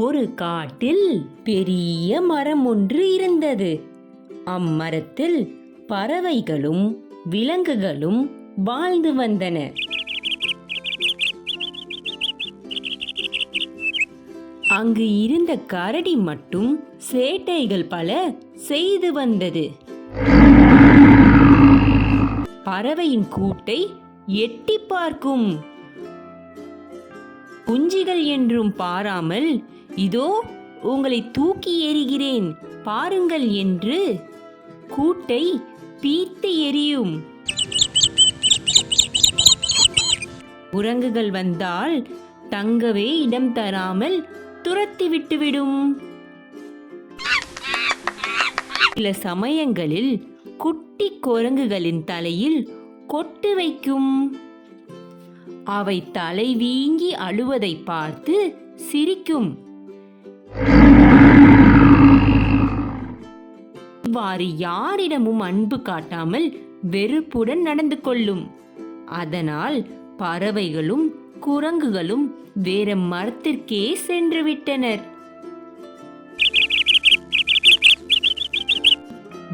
ஒரு காட்டில் பெரிய மரம் ஒன்று இருந்தது. அம்மரத்தில் பறவைகளும் விலங்குகளும் வாழ்ந்து வந்தன. அங்கு இருந்த கரடி மட்டும் சேட்டைகள் பல செய்து வந்தது. பறவையின் கூட்டை எட்டி பார்க்கும். குஞ்சுகள் என்றும் பாராமல், இதோ உங்களை தூக்கி எறிகிறேன் பாருங்கள் என்று கூட்டை பீத்து எறியும். குரங்குகள் வந்தால் தங்கவே இடம் தராமல் துரத்தி விட்டுவிடும். சில சமயங்களில் குட்டி குரங்குகளின் தலையில் கொட்டு வைக்கும். அவை தலை வீங்கி அழுவதை பார்த்து சிரிக்கும். இவ்வாறு யாரிடமும் அன்பு காட்டாமல் வெறுப்புடன் நடந்து கொள்ளும். அதனால் பறவைகளும் குரங்குகளும் வேற மரத்திற்கே சென்று விட்டனர்.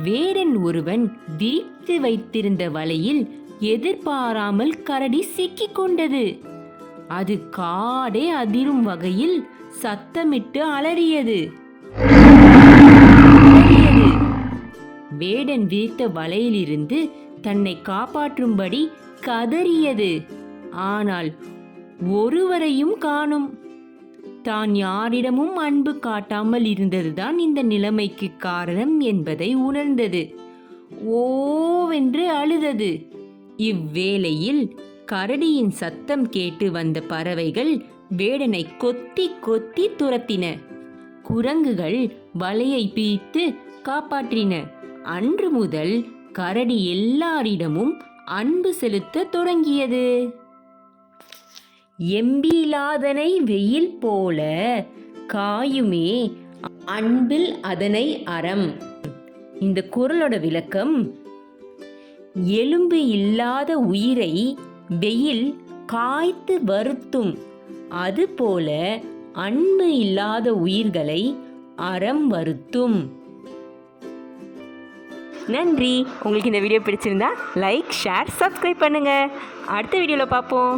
வேடன் ஒருவன் விரித்து வைத்திருந்த வலையில் எதிர்பாராமல் கரடி சிக்கிக் கொண்டது. அது காடே அதிரும் வகையில் சத்தமிட்டு அலறியது. வேடன் விரித்த வலையிலிருந்து தன்னை காப்பாற்றும்படி கதறியது. ஆனால் ஒருவரையும் காணும். தான் யாரிடமும் அன்பு காட்டாமல் இருந்ததுதான் இந்த நிலைமைக்கு காரணம் என்பதை உணர்ந்தது. ஓவென்று அழுதது. இவ்வேளையில் கரடியின் சத்தம் கேட்டு வந்த பறவைகள் வேடனை கொத்தி கொத்தி துரத்தின. குரங்குகள் வலையை பிரித்து காப்பாற்றின. அன்று முதல் கரடி எல்லாரிடமும் அன்பு செலுத்த தொடங்கியது. எம்பிலாதனை வெயில் போல காயுமே அன்பில் அதனை அறம். இந்த குறளோட விளக்கம், எலும்பு இல்லாத உயிரை வெயில் காய்த்து வருத்தும், அதுபோல அன்பு இல்லாத உயிர்களை அறம் வருத்தும். நன்றி. உங்களுக்கு இந்த வீடியோ பிடிச்சிருந்தா லைக், ஷேர், சப்ஸ்கிரைப் பண்ணுங்க. அடுத்த வீடியோவில் பார்ப்போம்.